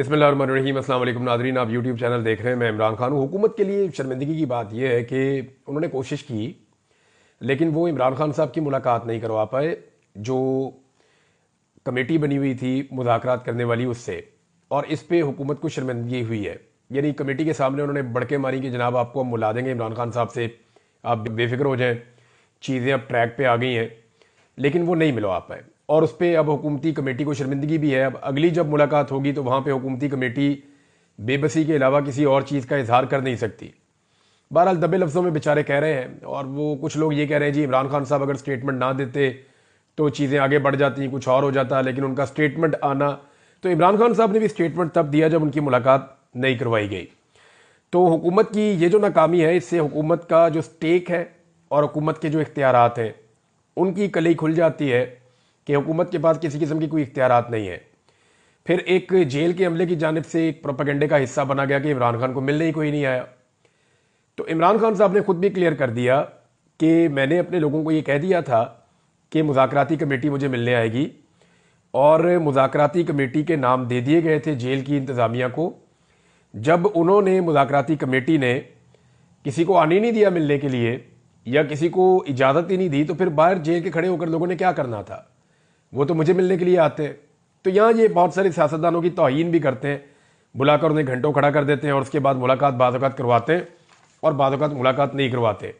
बिस्मिल्लाहिर्रहमानिर्रहीम। अस्सलाम वालेकुम नाज़रीन, आप यूट्यूब चैनल देख रहे हैं। मैं इमरान खान हूँ। हुकूमत के लिए शर्मिंदगी की बात यह है कि उन्होंने कोशिश की, लेकिन वो इमरान खान साहब की मुलाकात नहीं करवा पाए जो कमेटी बनी हुई थी मुज़ाकरात करने वाली उससे, और इस पे हुकूमत को शर्मिंदगी हुई है। यानी कमेटी के सामने उन्होंने बड़के मारी कि जनाब आपको हम मुला देंगे इमरान खान साहब से, आप बेफिक्र हो जाएं, चीज़ें अब ट्रैक पे आ गई हैं, लेकिन वो नहीं मिलवा पाए। और उस पर अब हुकूमती कमेटी को शर्मिंदगी भी है। अब अगली जब मुलाकात होगी तो वहाँ पे हुकूमती कमेटी बेबसी के अलावा किसी और चीज़ का इजहार कर नहीं सकती। बहरहाल दबे लफ्ज़ों में बेचारे कह रहे हैं, और वो कुछ लोग ये कह रहे हैं जी इमरान खान साहब अगर स्टेटमेंट ना देते तो चीज़ें आगे बढ़ जाती, कुछ और हो जाता, लेकिन उनका स्टेटमेंट आना, तो इमरान खान साहब ने भी स्टेटमेंट तब दिया जब उनकी मुलाकात नहीं करवाई गई। तो हुकूमत की ये जो नाकामी है, इससे हुकूमत का जो स्टेक है और हुकूमत के जो इख्तियारात हैं उनकी कली खुल जाती है कि हुकूमत के पास किसी किस्म की कोई इख्तियारात नहीं है। फिर एक जेल के अमले की जानिब से एक प्रोपेगेंडे का हिस्सा बना गया कि इमरान खान को मिलने ही कोई नहीं आया। तो इमरान खान साहब ने खुद भी क्लियर कर दिया कि मैंने अपने लोगों को ये कह दिया था कि मुज़ाकराती कमेटी मुझे मिलने आएगी, और मुज़ाकराती कमेटी के नाम दे दिए गए थे जेल की इंतज़ामिया को। जब उन्होंने मुज़ाकराती कमेटी ने किसी को आने नहीं दिया मिलने के लिए, या किसी को इजाज़त ही नहीं दी, तो फिर बाहर जेल के खड़े होकर लोगों ने क्या करना था? वो तो मुझे मिलने के लिए आते हैं। तो यहाँ ये बहुत सारे सियासतदानों की तौहीन भी करते हैं, बुलाकर उन्हें घंटों खड़ा कर देते हैं और उसके बाद मुलाकात बाज़ औक़ात करवाते हैं और बाज़ औक़ात मुलाकात नहीं करवाते।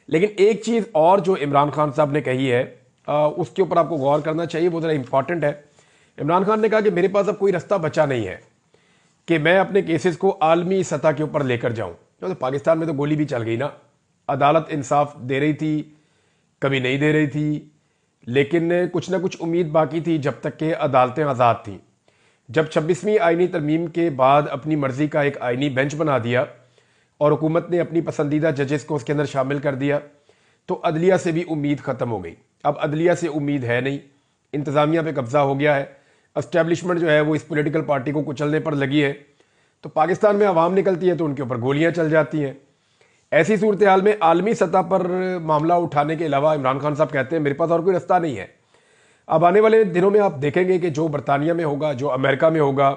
लेकिन एक चीज़ और जो इमरान खान साहब ने कही है, उसके ऊपर आपको गौर करना चाहिए, वो ज़रा इंपॉर्टेंट है। इमरान खान ने कहा कि मेरे पास अब कोई रास्ता बचा नहीं है कि मैं अपने केसेस को आलमी सतह के ऊपर लेकर जाऊं। तो पाकिस्तान में तो गोली भी चल गई ना, अदालत इंसाफ दे रही थी, कभी नहीं दे रही थी, लेकिन कुछ ना कुछ उम्मीद बाकी थी जब तक कि अदालतें आज़ाद थीं। जब 26वीं आईनी तरमीम के बाद अपनी मर्जी का एक आईनी बेंच बना दिया और हुकूमत ने अपनी पसंदीदा जजेस को उसके अंदर शामिल कर दिया, तो अदलिया से भी उम्मीद ख़त्म हो गई। अब अदलिया से उम्मीद है नहीं, इंतज़ामिया पे कब्जा हो गया है, एस्टेब्लिशमेंट जो है वो इस पॉलिटिकल पार्टी को कुचलने पर लगी है। तो पाकिस्तान में आवाम निकलती है तो उनके ऊपर गोलियां चल जाती हैं। ऐसी सूरत हाल में आलमी सतह पर मामला उठाने के अलावा इमरान खान साहब कहते हैं मेरे पास और कोई रास्ता नहीं है। अब आने वाले दिनों में आप देखेंगे कि जो बरतानिया में होगा, जो अमेरिका में होगा,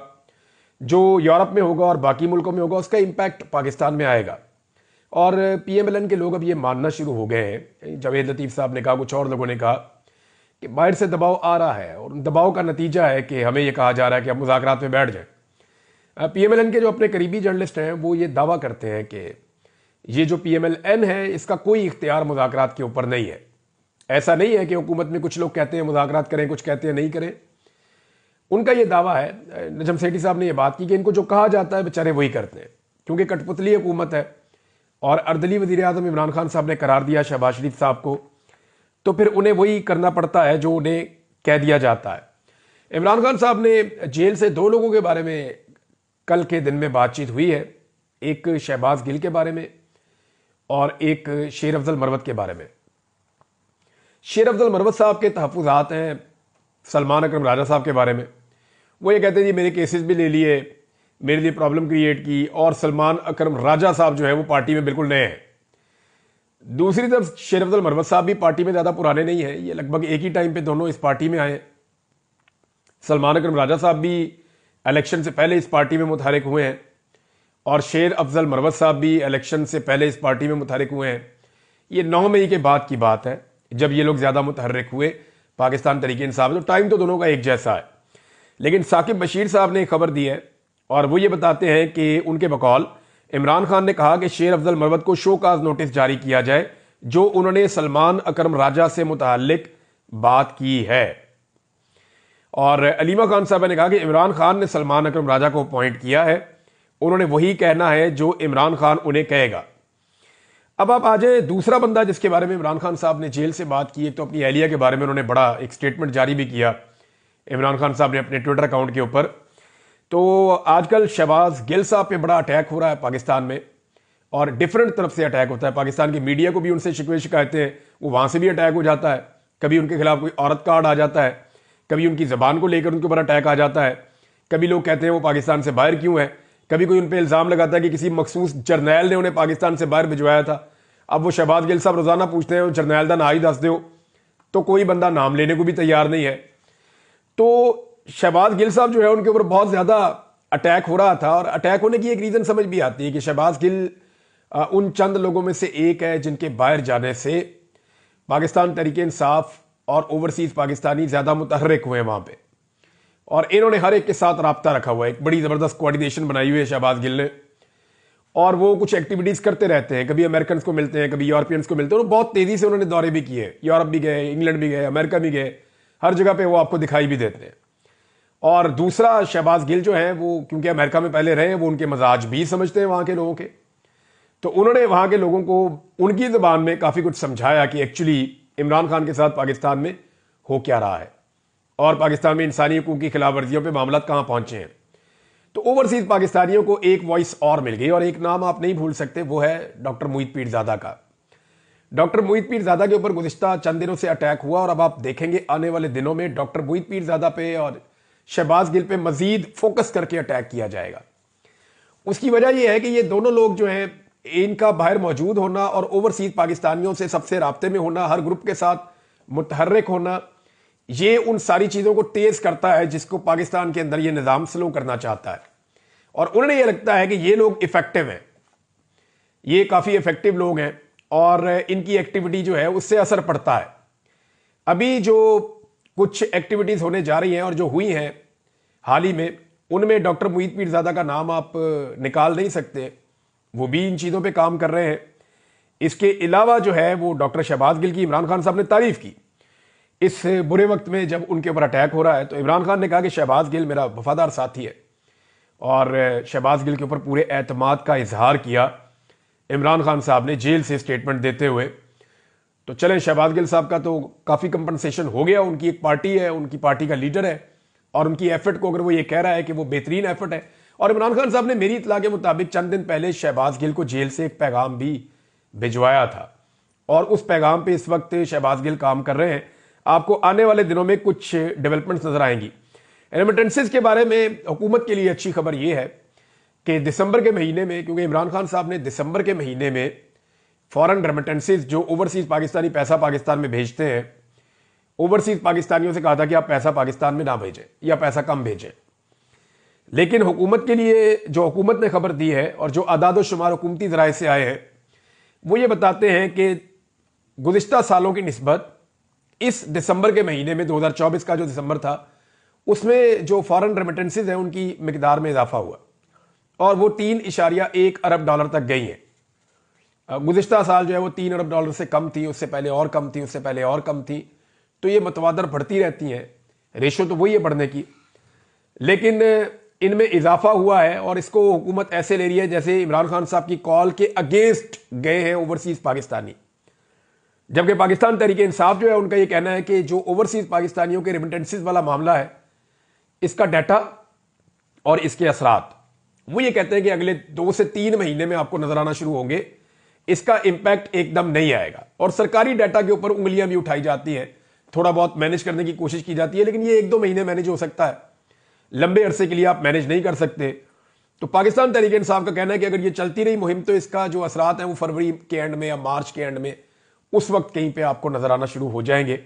जो यूरोप में होगा और बाकी मुल्कों में होगा, उसका इम्पैक्ट पाकिस्तान में आएगा। और PMLN के लोग अब ये मानना शुरू हो गए हैं, जावेद लतीफ़ साहब ने कहा, कुछ और लोगों ने कहा कि बाहर से दबाव आ रहा है और दबाव का नतीजा है कि हमें यह कहा जा रहा है कि आप मुज़ाकरात में बैठ जाएं। PMLN के जो अपने करीबी जर्नलिस्ट हैं वो ये दावा करते हैं कि ये जो PMLN है इसका कोई इख्तियार मुज़ाकरात के ऊपर नहीं है। ऐसा नहीं है कि हुकूमत में कुछ लोग कहते हैं मुज़ाकरात करें, कुछ कहते हैं नहीं करें। उनका ये दावा है, नजम सेठी साहब ने यह बात की कि इनको जो कहा जाता है बेचारे वही करते हैं, क्योंकि कठपुतली हुकूमत है और अर्दली वज़ीर आज़म इमरान खान साहब ने करार दिया शहबाज शरीफ साहब को, तो फिर उन्हें वही करना पड़ता है जो उन्हें कह दिया जाता है। इमरान खान साहब ने जेल से दो लोगों के बारे में कल के दिन में बातचीत हुई है, एक शहबाज गिल के बारे में और एक शेर अफजल मरवत के बारे में। शेर अफजल मरवत साहब के तहफ़्फ़ुज़ात हैं सलमान अकरम राजा साहब के बारे में। वो ये कहते हैं जी मेरे केसेस भी ले लिए, मेरे लिए प्रॉब्लम क्रिएट की, और सलमान अकरम राजा साहब जो है वो पार्टी में बिल्कुल नए हैं। दूसरी तरफ शेर अफजल मरवत साहब भी पार्टी में ज़्यादा पुराने नहीं हैं, ये लगभग एक ही टाइम पे दोनों इस पार्टी में आए। सलमान अकरम राजा साहब भी इलेक्शन से पहले इस पार्टी में मुतहरिक हुए हैं और शेर अफजल मरवत साहब भी इलेक्शन से पहले इस पार्टी में मुतहरिक हुए हैं। ये 9 मई के बाद की बात है जब ये लोग ज़्यादा मुतहरिक हुए पाकिस्तान तहरीक इंसाफ। तो टाइम तो दोनों का एक जैसा है। लेकिन साकिब बशीर साहब ने एक खबर दी है और वो ये बताते हैं कि उनके बकौल इमरान खान ने कहा कि शेर अफजल मरवत को शोकाज नोटिस जारी किया जाए जो उन्होंने सलमान अकरम राजा से मुताल्लिक बात की है। और अलीमा खान साहब ने कहा कि इमरान खान ने सलमान अकरम राजा को अपॉइंट किया है, उन्होंने वही कहना है जो इमरान खान उन्हें कहेगा। अब आप आ जाए दूसरा बंदा जिसके बारे में इमरान खान साहब ने जेल से बात की। एक तो अपनी एहलिया के बारे में उन्होंने बड़ा एक स्टेटमेंट जारी भी किया इमरान खान साहब ने अपने ट्विटर अकाउंट के ऊपर। तो आजकल शहबाज गिल साहब पे बड़ा अटैक हो रहा है पाकिस्तान में, और डिफरेंट तरफ से अटैक होता है। पाकिस्तान की मीडिया को भी उनसे शिकवे शिकायतें, वो वहाँ से भी अटैक हो जाता है। कभी उनके खिलाफ कोई औरत कार्ड आ जाता है, कभी उनकी ज़बान को लेकर उनके ऊपर अटैक आ जाता है, कभी लोग कहते हैं वो पाकिस्तान से बाहर क्यों है, कभी कोई उन पर इल्ज़ाम लगाता है कि किसी मखसूस जर्नैल ने उन्हें पाकिस्तान से बाहर भिजवाया था। अब वो शहबाज गिल साहब रोज़ाना पूछते हैं जर्नैल का ना ही दस दो, तो कोई बंदा नाम लेने को भी तैयार नहीं है। तो शहबाज गिल साहब जो है उनके ऊपर बहुत ज़्यादा अटैक हो रहा था, और अटैक होने की एक रीजन समझ भी आती है कि शहबाज गिल उन चंद लोगों में से एक है जिनके बाहर जाने से पाकिस्तान तहरीक इंसाफ और ओवरसीज पाकिस्तानी ज्यादा मुतहर्रिक हुए वहां पे, और इन्होंने हर एक के साथ राब्ता रखा हुआ है। एक बड़ी जबरदस्त कोऑर्डिनेशन बनाई हुई है शहबाज गिल ने, और वो कुछ एक्टिविटीज करते रहते हैं। कभी अमेरिकन को मिलते हैं, कभी यूरोपियंस को मिलते हैं, और बहुत तेजी से उन्होंने दौरे भी किए, यूरोप भी गए, इंग्लैंड भी गए, अमेरिका भी गए, हर जगह पे वो आपको दिखाई भी देते हैं। और दूसरा, शहबाज गिल जो है वो क्योंकि अमेरिका में पहले रहे, वो उनके मजाज भी समझते हैं वहां के लोगों के, तो उन्होंने वहां के लोगों को उनकी जबान में काफी कुछ समझाया कि एक्चुअली इमरान खान के साथ पाकिस्तान में हो क्या रहा है, और पाकिस्तान में इंसानी हुकूक की खिलाफ वर्जियों पर मामला कहां पहुंचे हैं। तो ओवरसीज पाकिस्तानियों को एक वॉइस और मिल गई, और एक नाम आप नहीं भूल सकते, वो है डॉक्टर मोहित पीरजादा का। डॉक्टर मोहित पीरजादा के ऊपर गुज़िश्ता चंद दिनों से अटैक हुआ, और अब आप देखेंगे आने वाले दिनों में डॉक्टर मोहित पीरजादा पे और शहबाज गिल पे मजीद फोकस करके अटैक किया जाएगा। उसकी वजह यह है कि ये दोनों लोग जो हैं, इनका बाहर मौजूद होना और ओवरसीज पाकिस्तानियों से सबसे राब्ते में होना, हर ग्रुप के साथ मुतहर्रिक होना, ये उन सारी चीजों को तेज करता है जिसको पाकिस्तान के अंदर ये निजाम स्लो करना चाहता है। और उन्हें यह लगता है कि ये लोग इफेक्टिव हैं, ये काफी इफेक्टिव लोग हैं, और इनकी एक्टिविटी जो है उससे असर पड़ता है। अभी जो कुछ एक्टिविटीज होने जा रही हैं और जो हुई हैं हाल ही में, उनमें डॉक्टर मोहित पीरजादा का नाम आप निकाल नहीं सकते, वो भी इन चीजों पे काम कर रहे हैं। इसके अलावा जो है वो डॉक्टर शहबाज गिल की इमरान खान साहब ने तारीफ की इस बुरे वक्त में जब उनके ऊपर अटैक हो रहा है। तो इमरान खान ने कहा कि शहबाज गिल मेरा वफादार साथी है, और शहबाज गिल के ऊपर पूरे एतमाद का इजहार किया इमरान खान साहब ने जेल से स्टेटमेंट देते हुए। तो चले, शहबाज गिल साहब का तो काफ़ी कंपनसेशन हो गया, उनकी एक पार्टी है, उनकी पार्टी का लीडर है, और उनकी एफर्ट को अगर वो ये कह रहा है कि वो बेहतरीन एफर्ट है। और इमरान खान साहब ने मेरी इतला के मुताबिक चंद दिन पहले शहबाज गिल को जेल से एक पैगाम भी भिजवाया था, और उस पैगाम पे इस वक्त शहबाज गिल काम कर रहे हैं। आपको आने वाले दिनों में कुछ डेवलपमेंट्स नजर आएंगी। रेमिटेंसेस के बारे में हुकूमत के लिए अच्छी खबर यह है कि दिसंबर के महीने में, क्योंकि इमरान खान साहब ने दिसंबर के महीने में फॉरेन रेमिटेंसेस जो ओवरसीज पाकिस्तानी पैसा पाकिस्तान में भेजते हैं, ओवरसीज पाकिस्तानियों से कहा था कि आप पैसा पाकिस्तान में ना भेजें या पैसा कम भेजें। लेकिन हुकूमत के लिए जो हुकूमत ने खबर दी है और जो आदाद शुमार हुकूमती ज़राए से आए हैं, वो ये बताते हैं कि गुज़िश्ता सालों की निस्बत इस दिसंबर के महीने में 2024 का जो दिसंबर था, उसमें जो फॉरेन रेमिटेंसेस हैं उनकी मिकदार में इजाफा हुआ, और वो 3.1 अरब डॉलर तक गई हैं। गुज़िश्ता साल जो है वो 3 अरब डॉलर से कम थी, उससे पहले और कम थी, उससे पहले और कम थी। तो ये मतवादर बढ़ती रहती हैं, रेशो तो वही है बढ़ने की, लेकिन इनमें इजाफा हुआ है। और इसको हुकूमत ऐसे ले रही है जैसे इमरान खान साहब की कॉल के अगेंस्ट गए हैं ओवरसीज पाकिस्तानी, जबकि पाकिस्तान तहरीक इंसाफ जो है उनका ये कहना है कि जो ओवरसीज पाकिस्तानियों के रेमिटेंसेस वाला मामला है, इसका डाटा और इसके असरात, वो ये कहते हैं कि अगले 2 से 3 महीने में आपको नजर आना शुरू होंगे। इसका इंपैक्ट एकदम नहीं आएगा, और सरकारी डाटा के ऊपर उंगलियां भी उठाई जाती हैं, थोड़ा बहुत मैनेज करने की कोशिश की जाती है, लेकिन ये 1-2 महीने मैनेज हो सकता है, लंबे अरसे के लिए आप मैनेज नहीं कर सकते। तो पाकिस्तान तहरीक इंसाफ का कहना है कि अगर ये चलती रही मुहिम, तो इसका जो असरात है वो फरवरी के एंड में या मार्च के एंड में, उस वक्त कहीं पे आपको नजर आना शुरू हो जाएंगे।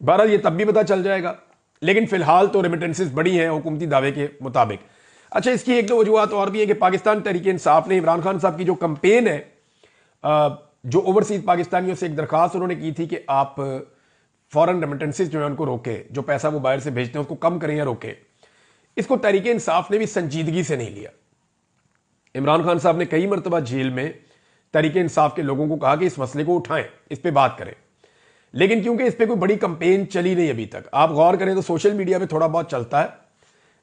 बहरहाल ये तब भी पता चल जाएगा, लेकिन फिलहाल तो रेमिटेंसेस बड़ी हैं हुकूमती दावे के मुताबिक। अच्छा, इसकी 1-2 वजूहत और भी है कि पाकिस्तान तहरीक इंसाफ ने इमरान खान साहब की जो कंपेन है, जो ओवरसीज पाकिस्तानियों से एक दरखास्त उन्होंने की थी कि आप फॉरेन रेमिटेंसेस जो है उनको रोके, जो पैसा वो बाहर से भेजते हैं उसको कम करें या रोके, इसको तहरीक इंसाफ ने भी संजीदगी से नहीं लिया। इमरान खान साहब ने कई मरतबा जेल में तहरीक इंसाफ के लोगों को कहा कि इस मसले को उठाएं, इस पर बात करें, लेकिन क्योंकि इस पर कोई बड़ी कंपेन चली नहीं अभी तक। आप गौर करें तो सोशल मीडिया पे थोड़ा बहुत चलता है,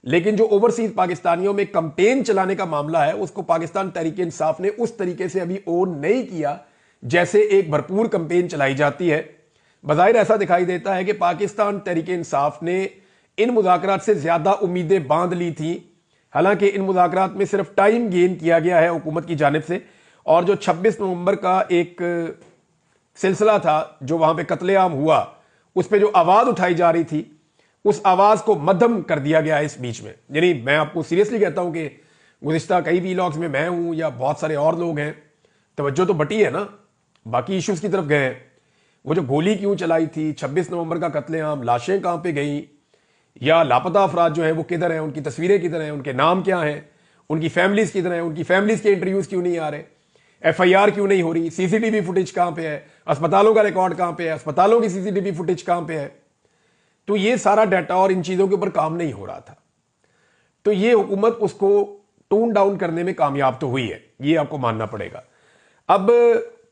लेकिन जो ओवरसीज पाकिस्तानियों में कंपेन चलाने का मामला है, उसको पाकिस्तान तहरीक इंसाफ ने उस तरीके से अभी ओन नहीं किया जैसे एक भरपूर कंपेन चलाई जाती है। बज़ाहिर ऐसा दिखाई देता है कि पाकिस्तान तहरीक इंसाफ ने इन मुज़ाकरात से ज्यादा उम्मीदें बांध ली थी, हालांकि इन मुज़ाकरात में सिर्फ टाइम गेन किया गया है हुकूमत की जानिब से। और जो 26 नवंबर का एक सिलसिला था जो वहां पे कत्लेआम हुआ, उस पर जो आवाज उठाई जा रही थी, उस आवाज को मध्यम कर दिया गया है इस बीच में। यानी मैं आपको सीरियसली कहता हूं कि गुज़िश्ता कई वीलॉग्स में मैं हूं या बहुत सारे और लोग हैं, तवज्जो तो बटी है ना, बाकी इश्यूज की तरफ गए हैं। वो जो गोली क्यों चलाई थी, 26 नवंबर का कत्लेआम, लाशें कहां पे गई, या लापता अफराद जो हैं वो किधर हैं, उनकी तस्वीरें किधर हैं, उनके नाम क्या हैं, उनकी फैमिलीज किधर हैं, उनकी फैमिलीज के इंटरव्यूज क्यों नहीं आ रहे, एफआईआर क्यों नहीं हो रही, सीसीटीवी फुटेज कहां पे है, अस्पतालों का रिकॉर्ड कहां पे है, अस्पतालों की सीसीटीवी फुटेज कहां पे है। तो ये सारा डाटा और इन चीजों के ऊपर काम नहीं हो रहा था। तो ये हुकूमत उसको टोन डाउन करने में कामयाब तो हुई है, ये आपको मानना पड़ेगा। अब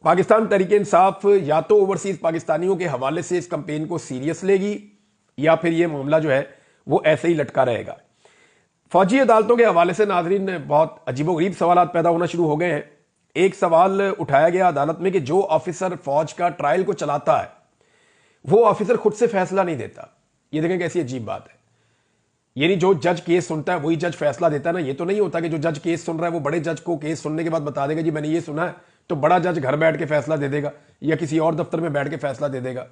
पाकिस्तान तहरीक इंसाफ या तो ओवरसीज पाकिस्तानियों के हवाले से इस कंपेन को सीरियस लेगी या फिर ये मामला जो है वो ऐसे ही लटका रहेगा। फौजी अदालतों के हवाले से नाजरीन बहुत अजीबोगरीब सवाल पैदा होना शुरू हो गए हैं। एक सवाल उठाया गया अदालत में कि जो ऑफिसर फौज का ट्रायल को चलाता है वो ऑफिसर खुद से फैसला नहीं देता। ये देखें कैसी अजीब बात है। यानी जो जज केस सुनता है वही जज फैसला देता है ना। ये तो नहीं होता कि जो जज केस सुन रहा है वो बड़े जज को केस सुनने के बाद बता देगा जी मैंने ये सुना है, तो बड़ा जज घर बैठ के फैसला दे देगा या किसी और दफ्तर में बैठ के फैसला दे देगा।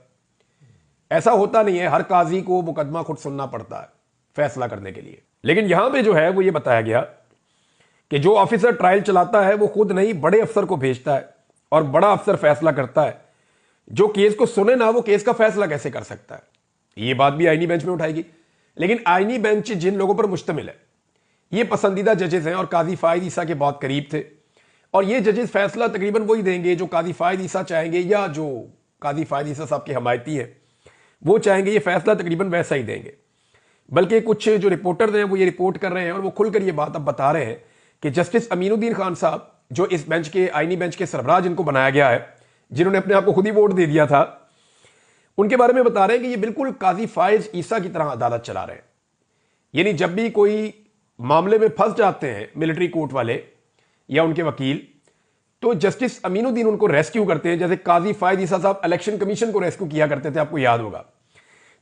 ऐसा होता नहीं है। हर काजी को मुकदमा खुद सुनना पड़ता है फैसला करने के लिए। लेकिन यहां पे जो है वो ये बताया गया कि जो ऑफिसर ट्रायल चलाता है वो खुद नहीं बड़े अफसर को भेजता है और बड़ा अफसर फैसला करता है। जो केस को सुने ना वो केस का फैसला कैसे कर सकता है। ये बात भी आईनी बेंच में उठाएगी। लेकिन आईनी बेंच जिन लोगों पर मुश्तमिल है ये पसंदीदा जजेस हैं और काजी फायद ईसा के बहुत करीब थे, और ये जजेस फैसला तकरीबन वही देंगे जो काजी फायद ईसा चाहेंगे या जो काजी फायद ईसा साहब के हमायती है वो चाहेंगे। ये फैसला तकरीबन वैसा ही देंगे। बल्कि कुछ जो रिपोर्टर हैं वो ये रिपोर्ट कर रहे हैं और वो खुलकर ये बात अब बता रहे हैं कि जस्टिस अमीनुद्दीन खान साहब जो इस बेंच के आईनी बेंच के सरबराह जिनको बनाया गया है, जिन्होंने अपने आप को खुद ही वोट दे दिया था, उनके बारे में बता रहे हैं कि ये बिल्कुल काजी फायज ईसा की तरह अदालत चला रहे हैं। यानी जब भी कोई मामले में फंस जाते हैं मिलिट्री कोर्ट वाले या उनके वकील, तो जस्टिस अमीनुद्दीन उनको रेस्क्यू करते हैं, जैसे काजी फायद ईसा साहब इलेक्शन कमीशन को रेस्क्यू किया करते थे, आपको याद होगा।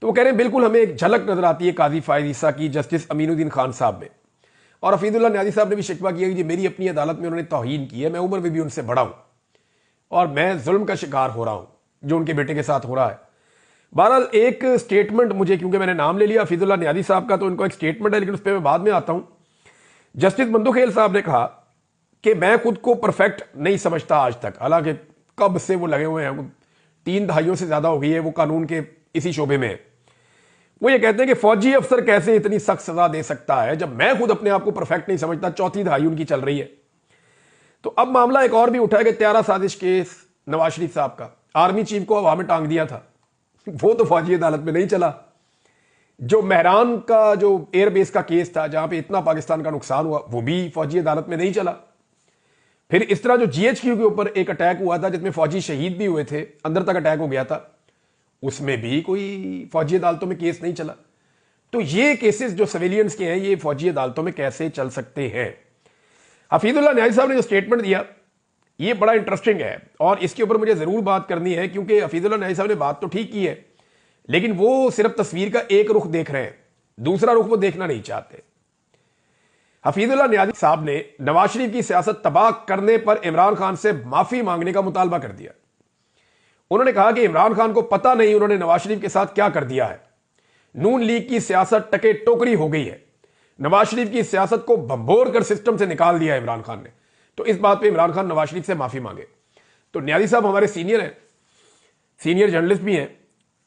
तो वो कह रहे हैं बिल्कुल हमें एक झलक नजर आती है काजी फायद ईसा की जस्टिस अमीनुद्दीन खान साहब में। और हफीजुल्लाह न्याजी साहब ने भी शिकवा किया कि मेरी अपनी अदालत में उन्होंने तौहीन की है, मैं उम्र में भी उनसे बड़ा हूं और मैं जुल्म का शिकार हो रहा हूं जो उनके बेटे के साथ हो रहा है। बहरहाल एक स्टेटमेंट मुझे, क्योंकि मैंने नाम ले लिया हफीजुल्लाह न्याजी साहब का, तो उनको एक स्टेटमेंट है लेकिन उस पर मैं बाद में आता हूं। जस्टिस बंदूखेल साहब ने कहा कि मैं खुद को परफेक्ट नहीं समझता आज तक, हालांकि कब से वो लगे हुए हैं, 3 दहाइयों से ज्यादा हो गई है वो कानून के इसी शोबे में। वो ये कहते हैं कि फौजी अफसर कैसे इतनी सख्त सजा दे सकता है जब मैं खुद अपने आप को परफेक्ट नहीं समझता। 4थी दहाई उनकी चल रही है। तो अब मामला एक और भी उठा है कि त्यारा साजिश केस नवाज शरीफ साहब का, आर्मी चीफ को हवा में टांग दिया था, वो तो फौजी अदालत में नहीं चला। जो मेहरान का जो एयरबेस का केस था जहां पे इतना पाकिस्तान का नुकसान हुआ वो भी फौजी अदालत में नहीं चला। फिर इस तरह जो जीएचक्यू के ऊपर एक अटैक हुआ था जिसमें फौजी शहीद भी हुए थे, अंदर तक अटैक हो गया था, उसमें भी कोई फौजी अदालतों में केस नहीं चला। तो ये केसेस जो सिविलियंस के हैं ये फौजी अदालतों में कैसे चल सकते हैं। हफीजुल्लाह न्याजी साहब ने जो स्टेटमेंट दिया ये बड़ा इंटरेस्टिंग है और इसके ऊपर मुझे जरूर बात करनी है, क्योंकि हफीजुल्लाह न्याजी साहब ने बात तो ठीक की है लेकिन वो सिर्फ तस्वीर का एक रुख देख रहे हैं, दूसरा रुख वो देखना नहीं चाहते। हफीजुल्लाह न्याजी साहब ने नवाज शरीफ की सियासत तबाह करने पर इमरान खान से माफी मांगने का मुतालबा कर दिया। उन्होंने कहा कि इमरान खान को पता नहीं उन्होंने नवाज शरीफ के साथ क्या कर दिया है। नून लीग की सियासत टके टोकरी हो गई है। नवाज शरीफ की सियासत को भंबोर कर सिस्टम से निकाल दिया इमरान खान ने। तो इस बात पे इमरान खान नवाज शरीफ से माफी मांगे। तो न्याजी साहब हमारे सीनियर हैं, सीनियर जर्नलिस्ट भी हैं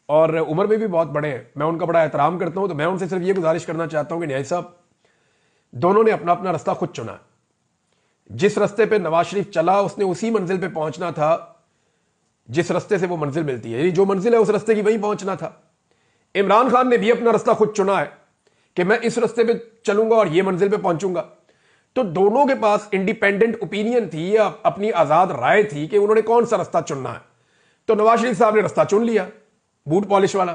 और उम्र में भी बहुत बड़े हैं, मैं उनका बड़ा एहतराम करता हूं। तो मैं उनसे सिर्फ ये गुजारिश करना चाहता हूं कि न्याजी साहब दोनों ने अपना अपना रास्ता खुद चुना। जिस रास्ते पे नवाज शरीफ चला उसने उसी मंजिल पे पहुंचना था जिस रास्ते से वो मंजिल मिलती है, यानी जो मंजिल है उस रास्ते की वहीं पहुंचना था। इमरान खान ने भी अपना रास्ता खुद चुना है कि मैं इस रास्ते पे चलूंगा और ये मंजिल पे पहुंचूंगा। तो दोनों के पास इंडिपेंडेंट ओपिनियन थी या अपनी आजाद राय थी कि उन्होंने कौन सा रास्ता चुनना है। तो नवाज शरीफ साहब ने रास्ता चुन लिया बूट पॉलिश वाला,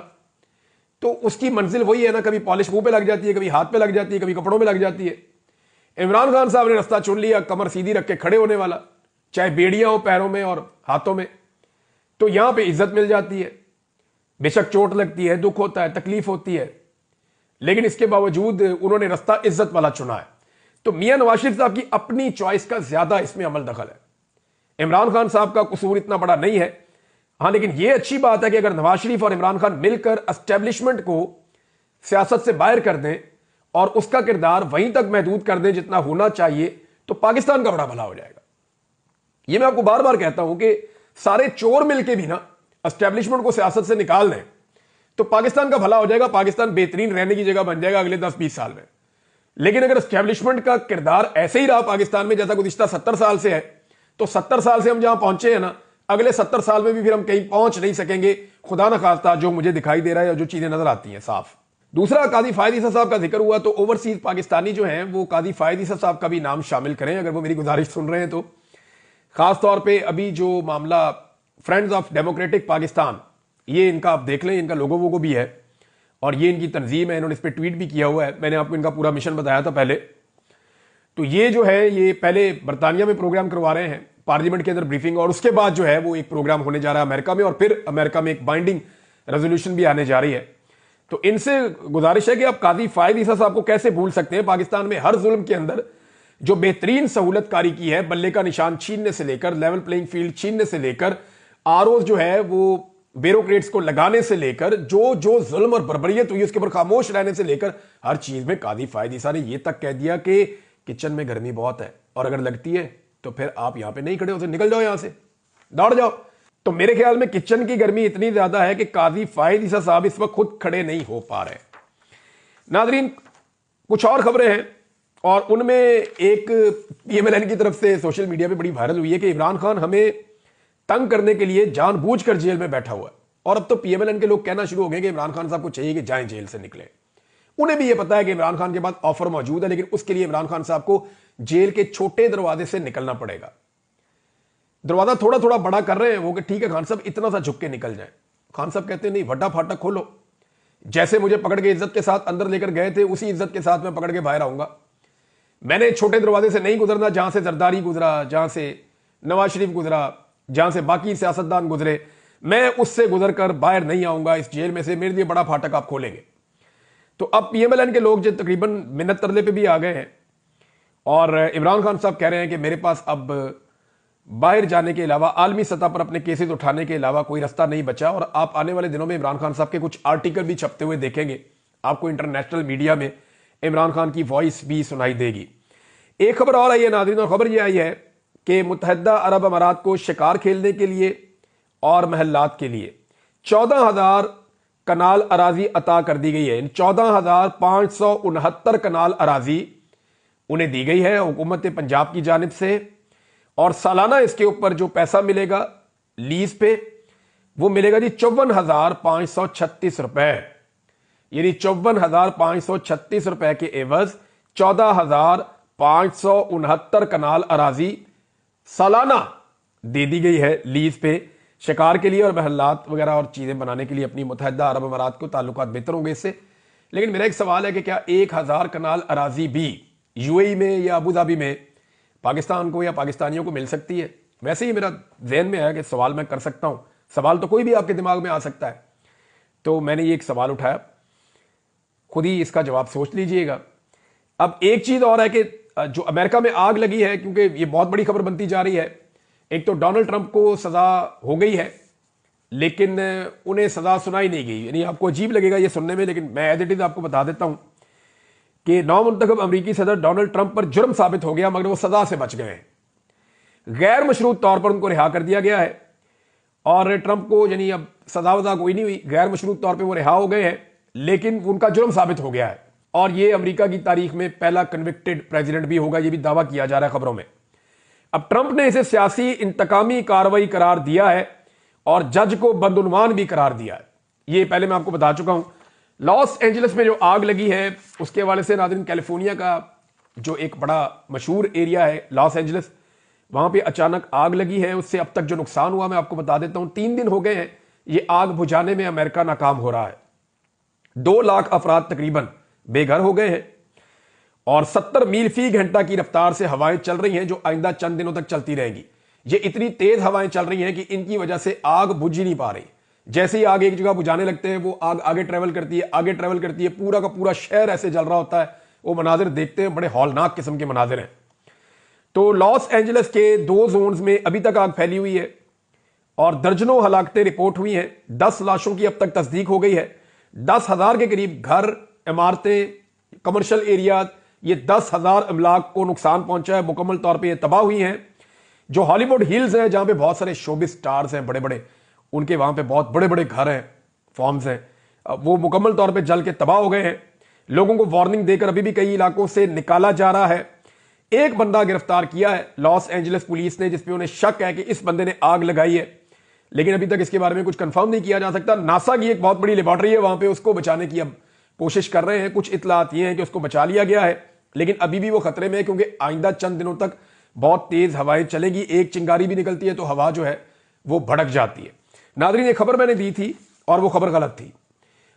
तो उसकी मंजिल वही है ना, कभी पॉलिश मुंह पे लग जाती है, कभी हाथ पे लग जाती है, कभी कपड़ों में लग जाती है। इमरान खान साहब ने रास्ता चुन लिया कमर सीधी रख के खड़े होने वाला, चाहे बेड़ियां हो पैरों में और हाथों में, तो यहां पे इज्जत मिल जाती है। बेशक चोट लगती है, दुख होता है, तकलीफ होती है, लेकिन इसके बावजूद उन्होंने रास्ता इज्जत वाला चुना है। तो मियां नवाज शरीफ साहब की अपनी चॉइस का ज्यादा इसमें अमल दखल है। इमरान खान साहब का कसूर इतना बड़ा नहीं है। हां, लेकिन यह अच्छी बात है कि अगर नवाज शरीफ और इमरान खान मिलकर एस्टेब्लिशमेंट को सियासत से बाहर कर दें और उसका किरदार वहीं तक महदूद कर दें जितना होना चाहिए, तो पाकिस्तान का बड़ा भला हो जाएगा। यह मैं आपको बार बार कहता हूं कि सारे चोर मिलकर भी ना एस्टेब्लिशमेंट को सियासत से निकाल दें तो पाकिस्तान का भला हो जाएगा, पाकिस्तान बेहतरीन रहने की जगह बन जाएगा अगले 10-20 साल में। लेकिन अगर एस्टेब्लिशमेंट का किरदार ऐसे ही रहा पाकिस्तान में जैसा गुज़िश्ता 70 साल से है, तो 70 साल से हम जहां पहुंचे हैं ना, अगले 70 साल में भी फिर हम कहीं पहुंच नहीं सकेंगे, खुदा न खास्ता, जो मुझे दिखाई दे रहा है, जो चीजें नजर आती हैं साफ। दूसरा, कादी फायद ईसा साहब का जिक्र हुआ, तो ओवरसीज पाकिस्तानी जो हैं वो कादी फायद ईसा साहब का भी नाम शामिल करें अगर वो मेरी गुजारिश सुन रहे हैं तो। खासतौर पर अभी जो मामला फ्रेंड्स ऑफ डेमोक्रेटिक पाकिस्तान, ये इनका आप देख लें, इनका लोगो वोगो भी है और ये इनकी तंजीम है, इन्होंने इस पर ट्वीट भी किया हुआ है, मैंने आपको इनका पूरा मिशन बताया था पहले। तो ये जो है ये पहले बरतानिया में प्रोग्राम करवा रहे हैं पार्लियामेंट के अंदर ब्रीफिंग, और उसके बाद जो है वो एक प्रोग्राम होने जा रहा है अमेरिका में, और फिर अमेरिका में एक बाइंडिंग रेजोल्यूशन भी आने जा रही है। तो इनसे गुजारिश है कि आप कादी फायद ईसा साहब को कैसे भूल सकते हैं। पाकिस्तान में हर जुल्म के अंदर जो बेहतरीन सहूलतकारी की है, बल्ले का निशान छीनने से लेकर लेवल प्लेइंग फील्ड छीनने से लेकर आरओज जो है वो ब्यूरोक्रेट्स को लगाने से लेकर जो जो जुल्म और बर्बरियत हुई उसके ऊपर खामोश रहने से लेकर हर चीज में कादी फायद ईसा ने यह तक कह दिया कि किचन में गर्मी बहुत है और अगर लगती है तो फिर आप यहां पे नहीं खड़े हो, तो निकल जाओ यहां से, दौड़ जाओ। तो मेरे ख्याल में किचन की गर्मी इतनी ज्यादा है कि कादी फायद ईसा साहब इस वक्त खुद खड़े नहीं हो पा रहे। नाजरीन, कुछ और खबरें हैं और उनमें एक पीएमएलएन की तरफ से सोशल मीडिया पे बड़ी वायरल हुई है कि इमरान खान हमें तंग करने के लिए जानबूझकर जेल में बैठा हुआ है। और अब तो पीएमएलएन के लोग कहना शुरू हो गए कि इमरान खान साहब को चाहिए कि जाएं जेल से निकले। उन्हें भी यह पता है कि इमरान खान के पास ऑफर मौजूद है, लेकिन उसके लिए इमरान खान साहब को जेल के छोटे दरवाजे से निकलना पड़ेगा। दरवाजा थोड़ा थोड़ा बड़ा कर रहे हैं वो कि ठीक है खान साहब इतना सा झुक के निकल जाए। खान साहब कहते हैं नहीं, वड्डा फाटक खोलो, जैसे मुझे पकड़ के इज्जत के साथ अंदर लेकर गए थे उसी इज्जत के साथ मैं पकड़ के बाहर आऊंगा। मैंने छोटे दरवाजे से नहीं गुजरना जहां से जरदारी गुजरा, जहां से नवाज शरीफ गुजरा, जहां से बाकी सियासतदान गुजरे, मैं उससे गुजर कर बाहर नहीं आऊंगा इस जेल में से, मेरे लिए बड़ा फाटक आप खोलेंगे। तो अब पीएमएलएन के लोग जो तकरीबन मिन्नत तरले पे भी आ गए हैं और इमरान खान साहब कह रहे हैं कि मेरे पास अब बाहर जाने के अलावा, आलमी सतह पर अपने केसेस उठाने के अलावा कोई रास्ता नहीं बचा। और आप आने वाले दिनों में इमरान खान साहब के कुछ आर्टिकल भी छपते हुए देखेंगे, आपको इंटरनेशनल मीडिया में इमरान खान की वॉइस भी सुनाई देगी। एक खबर और आई है नाज़रीन, और खबर यह आई है कि मुत्तहिदा अरब अमारात को शिकार खेलने के लिए और महल्लात के लिए 14,000 कनाल अराजी अता कर दी गई है। इन 14,569 कनाल अराजी उन्हें दी गई है हुकूमत पंजाब की जानिब से, और सालाना इसके ऊपर जो पैसा मिलेगा लीज पे वो मिलेगा जी 54,536 रुपए। यानी 54,536 रुपए के एवज 14,569 कनाल अराजी सालाना दे दी गई है लीज पे, शिकार के लिए और महल्लात वगैरह और चीजें बनाने के लिए अपनी मुत्तहिदा अरब अमारात को। ताल्लुकात बेहतर होंगे इससे। लेकिन मेरा एक सवाल है कि क्या 1,000 कनाल अराजी भी यूएई में या अबू धाबी में पाकिस्तान को या पाकिस्तानियों को मिल सकती है? वैसे ही मेरा जहन में है कि सवाल मैं कर सकता हूं, सवाल तो कोई भी आपके दिमाग में आ सकता है, तो मैंने ये एक सवाल उठाया, खुद ही इसका जवाब सोच लीजिएगा। अब एक चीज और है कि जो अमेरिका में आग लगी है, क्योंकि ये बहुत बड़ी खबर बनती जा रही है, एक तो डोनाल्ड ट्रंप को सजा हो गई है लेकिन उन्हें सजा सुनाई नहीं गई। यानी आपको अजीब लगेगा ये सुनने में, लेकिन मैं एज इट इज आपको बता देता हूं कि नौमुंतखब अमरीकी सदर डोनाल्ड ट्रंप पर जुर्म साबित हो गया मगर वो सजा से बच गए। गैर मशरूत तौर पर उनको रिहा कर दिया गया है और ट्रंप को यानी अब सजा वजा कोई नहीं हुई, गैर मशरूत तौर पर वो रिहा हो गए हैं, लेकिन उनका जुर्म साबित हो गया है और ये अमेरिका की तारीख में पहला कन्विक्टेड प्रेसिडेंट भी होगा, ये भी दावा किया जा रहा है खबरों में। अब ट्रंप ने इसे सियासी इंतकामी कार्रवाई करार दिया है और जज को बदउनवान भी करार दिया है। ये पहले मैं आपको बता चुका हूं। लॉस एंजलिस में जो आग लगी है उसके हवाले से नाज़रीन, कैलिफोर्निया का जो एक बड़ा मशहूर एरिया है लॉस एंजलिस, वहां पे अचानक आग लगी है। उससे अब तक जो नुकसान हुआ मैं आपको बता देता हूं। 3 दिन हो गए हैं ये आग बुझाने में अमेरिका नाकाम हो रहा है। 2 लाख अफराद तकरीबन बेघर हो गए हैं और 70 मील फी घंटा की रफ्तार से हवाएं चल रही हैं जो आइंदा चंद दिनों तक चलती रहेंगी। ये इतनी तेज हवाएं चल रही हैं कि इनकी वजह से आग बुझ ही नहीं पा रही। जैसे ही आग एक जगह बुझाने लगते हैं वो आग आगे ट्रेवल करती है, आगे ट्रेवल करती है, पूरा का पूरा शहर ऐसे जल रहा होता है। वो मनाजिर देखते हैं, बड़े हौलनाक किस्म के मनाजिर हैं। तो लॉस एंजलिस के 2 जोन्स में अभी तक आग फैली हुई है और दर्जनों हलाकतें रिपोर्ट हुई हैं। 10 लाशों की अब तक तस्दीक हो गई है। 10,000 के करीब घर, इमारतें, कमर्शियल एरिया, ये 10,000 अमलाक को नुकसान पहुंचा है। मुकम्मल तौर पे ये तबाह हुई हैं। जो हॉलीवुड हिल्स हैं जहां पे बहुत सारे शोबिस स्टार्स हैं बड़े बड़े, उनके वहां पे बहुत बड़े बड़े घर हैं, फॉर्म्स हैं, वो मुकम्मल तौर पे जल के तबाह हो गए हैं। लोगों को वार्निंग देकर अभी भी कई इलाकों से निकाला जा रहा है। एक बंदा गिरफ्तार किया है लॉस एंजलिस पुलिस ने, जिसपे उन्हें शक है कि इस बंदे ने आग लगाई है, लेकिन अभी तक इसके बारे में कुछ कंफर्म नहीं किया जा सकता। नासा की एक बहुत बड़ी लेबोरेटरी है वहां पे, उसको बचाने की अब कोशिश कर रहे हैं। कुछ इतलात ये हैं कि उसको बचा लिया गया है, लेकिन अभी भी वो खतरे में है, क्योंकि आइंदा चंद दिनों तक बहुत तेज हवाएं चलेगी। एक चिंगारी भी निकलती है तो हवा जो है वो भड़क जाती है। नादरीन, एक खबर मैंने दी थी और वो खबर गलत थी।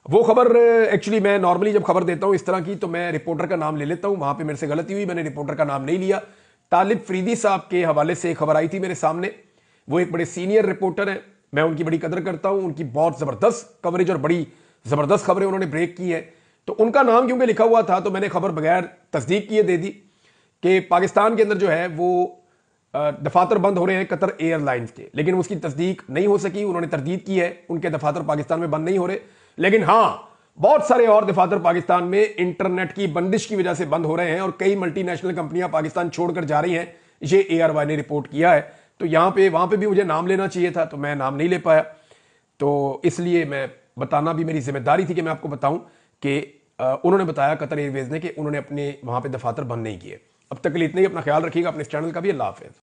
वो खबर एक्चुअली मैं नॉर्मली जब खबर देता हूं इस तरह की तो मैं रिपोर्टर का नाम ले लेता हूं, वहां पे मेरे से गलती हुई, मैंने रिपोर्टर का नाम नहीं लिया। तालिब फरीदी साहब के हवाले से एक खबर आई थी मेरे सामने। वो एक बड़े सीनियर रिपोर्टर हैं, मैं उनकी बड़ी कदर करता हूं। उनकी बहुत जबरदस्त कवरेज और बड़ी जबरदस्त खबरें उन्होंने ब्रेक की है। तो उनका नाम क्योंकि लिखा हुआ था तो मैंने खबर बगैर तस्दीक किए दे दी कि पाकिस्तान के अंदर जो है वो दफातर बंद हो रहे हैं कतर एयरलाइंस के, लेकिन उसकी तस्दीक नहीं हो सकी। उन्होंने तरदीद की है उनके दफातर पाकिस्तान में बंद नहीं हो रहे, लेकिन हां बहुत सारे और दफातर पाकिस्तान में इंटरनेट की बंदिश की वजह से बंद हो रहे हैं और कई मल्टीनेशनल कंपनियां पाकिस्तान छोड़कर जा रही हैं। ये ARY ने रिपोर्ट किया है। तो वहां पे भी मुझे नाम लेना चाहिए था, तो मैं नाम नहीं ले पाया। तो इसलिए मैं बताना भी मेरी जिम्मेदारी थी कि मैं आपको बताऊं कि उन्होंने बताया कतर एयरवेज ने कि उन्होंने अपने वहां पे दफातर बंद नहीं किए। अब तक के लिए इतना ही। अपना ख्याल रखिएगा, अपने इस चैनल का भी। अल्लाह हाफिज।